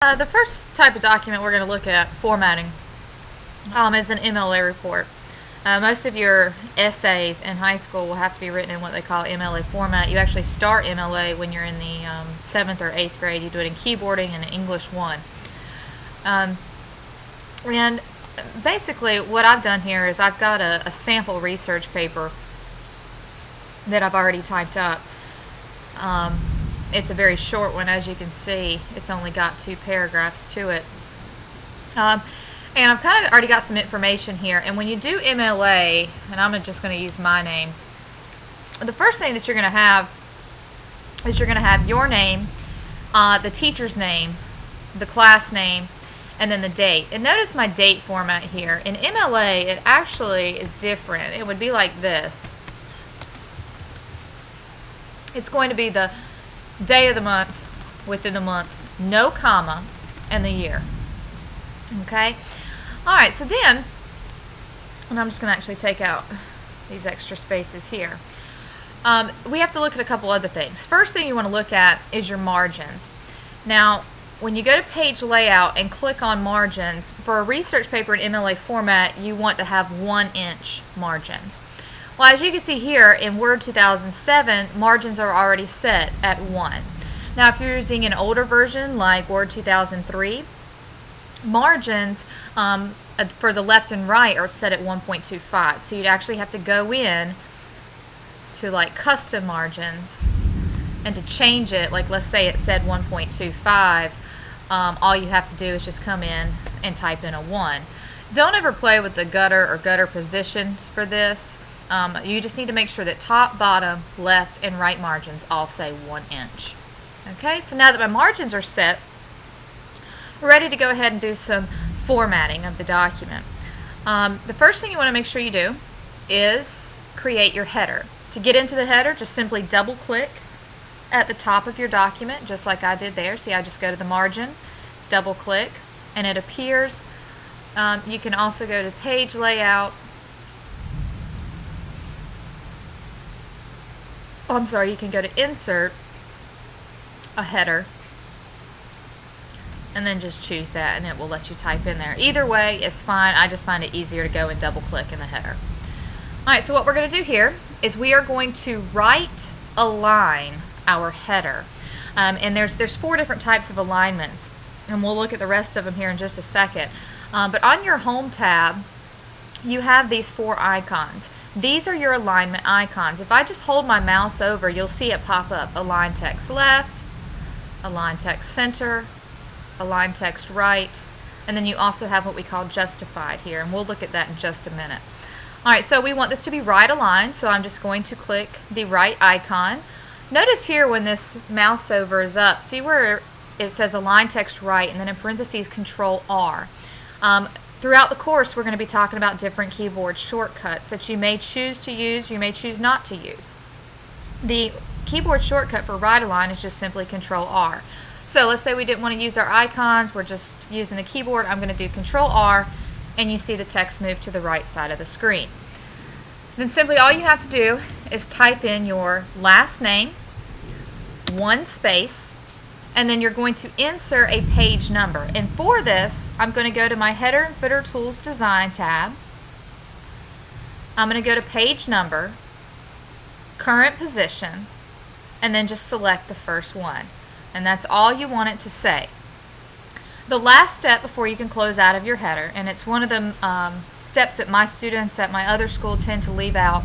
The first type of document we're going to look at, formatting, is an MLA report. Most of your essays in high school will have to be written in what they call MLA format. You actually start MLA when you're in the 7th or 8th grade. You do it in keyboarding and English 1. And basically what I've done here is I've got a sample research paper that I've already typed up. It's a very short one, as you can see. It's only got 2 paragraphs to it. And I've kind of already got some information here. And when you do MLA, and I'm just going to use my name, the first thing that you're going to have is you're going to have your name, the teacher's name, the class name, and then the date. And notice my date format here. In MLA, it actually is different. It would be like this. It's going to be the day of the month, within the month, no comma, and the year. Okay? Alright, so then, and I'm just going to actually take out these extra spaces here. We have to look at a couple other things. First thing you want to look at is your margins. Now, when you go to page layout and click on margins, for a research paper in MLA format, you want to have 1-inch margins. Well, as you can see here in Word 2007, margins are already set at 1. Now, if you're using an older version like Word 2003, margins for the left and right are set at 1.25. So you'd actually have to go in to like custom margins and to change it, like let's say it said 1.25, all you have to do is just come in and type in a 1. Don't ever play with the gutter or gutter position for this. You just need to make sure that top, bottom, left, and right margins all say 1 inch. Okay, so now that my margins are set, we're ready to go ahead and do some formatting of the document. The first thing you want to make sure you do is create your header. To get into the header, just simply double click at the top of your document, just like I did there. See, I just go to the margin, double click, and it appears. You can also go to page layout. I'm sorry, you can go to insert a header and then just choose that and it will let you type in there. Either way is fine. I just find it easier to go and double click in the header. Alright, so what we're going to do here is we are going to right align our header. And there's 4 different types of alignments, and we'll look at the rest of them here in just a second. But on your home tab, you have these 4 icons. These are your alignment icons. If I just hold my mouse over, you'll see it pop up. Align text left, align text center, align text right, and then you also have what we call justified here, and we'll look at that in just a minute. Alright, so we want this to be right aligned, so I'm just going to click the right icon. Notice here when this mouse over is up, see where it says align text right, and then in parentheses Control R. Throughout the course, we're going to be talking about different keyboard shortcuts that you may choose to use, you may choose not to use. The keyboard shortcut for right align is just simply Control R. So let's say we didn't want to use our icons, we're just using the keyboard. I'm going to do Control R, and you see the text move to the right side of the screen. Then simply all you have to do is type in your last name, 1 space, and then you're going to insert a page number. And for this, I'm going to go to my Header and Footer Tools Design tab. I'm going to go to page number, current position, and then just select the first one. And that's all you want it to say. The last step before you can close out of your header, and it's one of the steps that my students at my other school tend to leave out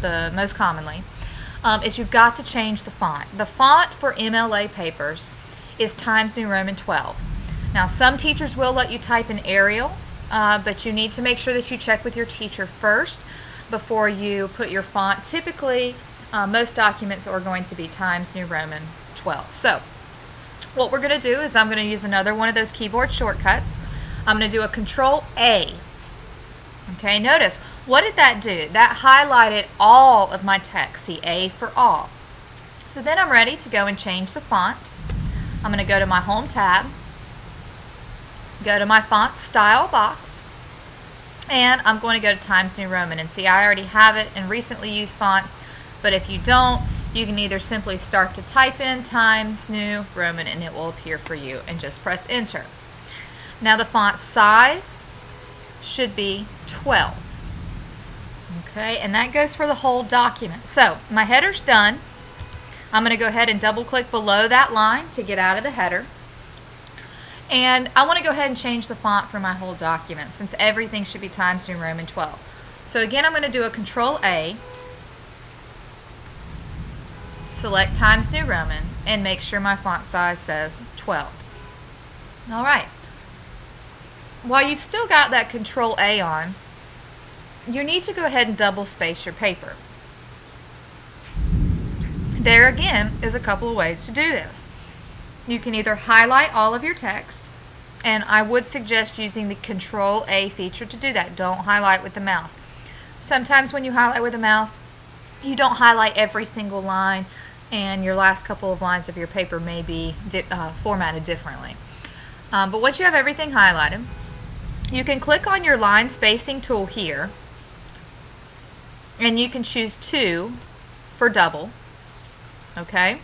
the most commonly, is you've got to change the font. The font for MLA papers is Times New Roman 12. Now, some teachers will let you type in Arial, but you need to make sure that you check with your teacher first before you put your font. Typically, most documents are going to be Times New Roman 12. So, what we're going to do is I'm going to use another one of those keyboard shortcuts. I'm going to do a Control A. Okay, notice, what did that do? That highlighted all of my text. See, A for all. So then I'm ready to go and change the font. I'm going to go to my Home tab, go to my Font Style box, and I'm going to go to Times New Roman. And see, I already have it in recently used fonts, but if you don't, you can either simply start to type in Times New Roman and it will appear for you, and just press enter. Now the font size should be 12. Okay, and that goes for the whole document. So my header's done. I'm going to go ahead and double click below that line to get out of the header. And I want to go ahead and change the font for my whole document since everything should be Times New Roman 12. So again, I'm going to do a Control A, select Times New Roman, and make sure my font size says 12. Alright. While you've still got that Control A on, you need to go ahead and double space your paper. There again is a couple of ways to do this. You can either highlight all of your text, and I would suggest using the Control A feature to do that. Don't highlight with the mouse. Sometimes when you highlight with the mouse, you don't highlight every single line, and your last couple of lines of your paper may be formatted differently. But once you have everything highlighted, you can click on your line spacing tool here, and you can choose 2 for double. Okay,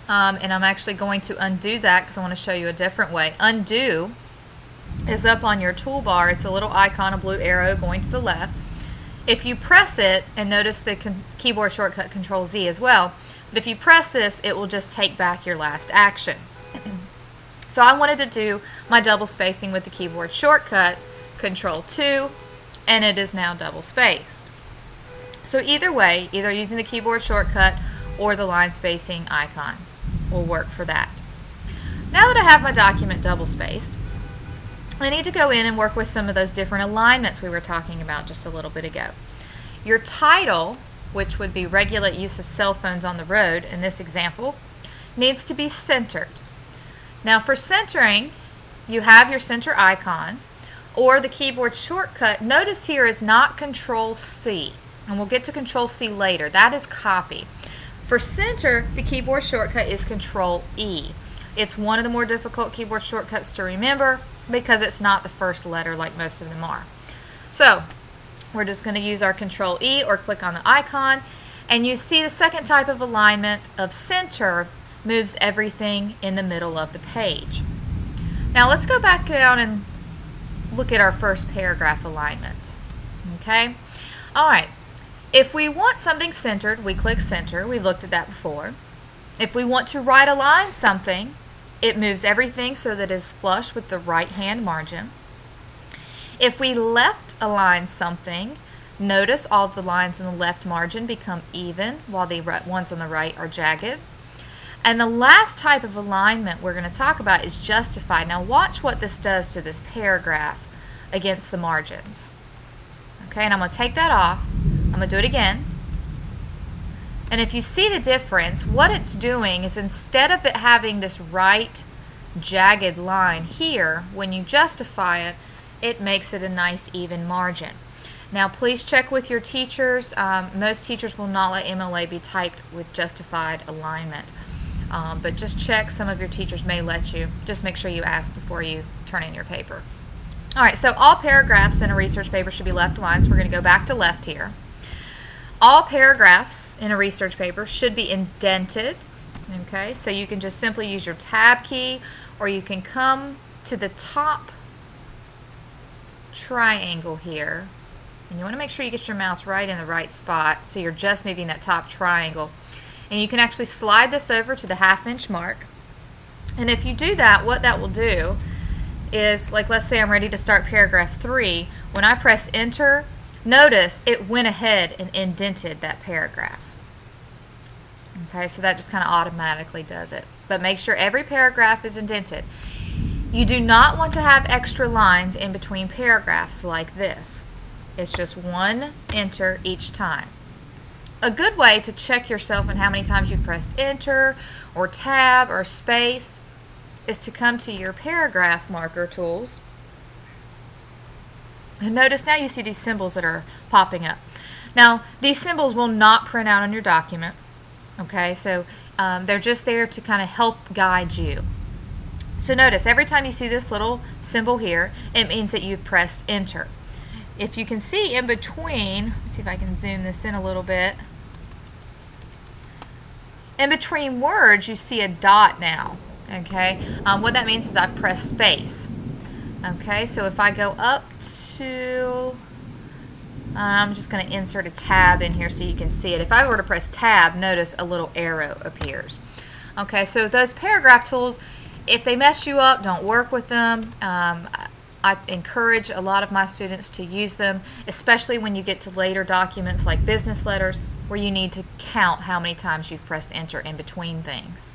and I'm actually going to undo that because I want to show you a different way. Undo is up on your toolbar. It's a little icon, a blue arrow going to the left. If you press it, and notice the keyboard shortcut Control Z as well, but if you press this, it will just take back your last action. So I wanted to do my double spacing with the keyboard shortcut Control 2, and it is now double spaced. So either way, either using the keyboard shortcut or the line spacing icon will work for that. Now that I have my document double spaced, I need to go in and work with some of those different alignments we were talking about just a little bit ago. Your title, which would be Regulate Use of Cell Phones on the Road in this example, needs to be centered. Now for centering, you have your center icon or the keyboard shortcut. Notice here is not Control C, and we'll get to Control C later. That is copy. For center, the keyboard shortcut is Control E. It's one of the more difficult keyboard shortcuts to remember because it's not the first letter like most of them are. So we're just going to use our Control E or click on the icon, and you see the second type of alignment of center moves everything in the middle of the page. Now let's go back down and look at our first paragraph alignments. Okay? Alright. If we want something centered, we click center. We've looked at that before. If we want to right align something, it moves everything so that it is flush with the right hand margin. If we left align something, notice all of the lines in the left margin become even while the ones on the right are jagged. And the last type of alignment we're going to talk about is justified. Now watch what this does to this paragraph against the margins. Okay, and I'm going to take that off. I'm going to do it again. And if you see the difference, what it's doing is instead of it having this right jagged line here, when you justify it, it makes it a nice even margin. Now please check with your teachers. Most teachers will not let MLA be typed with justified alignment. But just check, some of your teachers may let you. Just make sure you ask before you turn in your paper. Alright, so all paragraphs in a research paper should be left aligned, so we're going to go back to left here. All paragraphs in a research paper should be indented. Okay, so you can just simply use your tab key, or you can come to the top triangle here, and you want to make sure you get your mouse right in the right spot, so you're just moving that top triangle. And you can actually slide this over to the half-inch mark. And if you do that, what that will do is, like let's say I'm ready to start paragraph 3, when I press enter, notice it went ahead and indented that paragraph. Okay, so that just kind of automatically does it. But make sure every paragraph is indented. You do not want to have extra lines in between paragraphs like this. It's just one enter each time. A good way to check yourself and how many times you've pressed enter or tab or space is to come to your paragraph marker tools. And notice now you see these symbols that are popping up. Now these symbols will not print out on your document. Okay, so they're just there to kind of help guide you. So notice every time you see this little symbol here, it means that you've pressed enter. If you can see in between, let's see if I can zoom this in a little bit. In between words, you see a dot now. Okay, what that means is I press space. Okay, so if I go up to, I'm just going to insert a tab in here so you can see it. If I were to press tab, notice a little arrow appears. Okay, so those paragraph tools, if they mess you up, don't work with them. I encourage a lot of my students to use them, especially when you get to later documents like business letters, where you need to count how many times you've pressed enter in between things.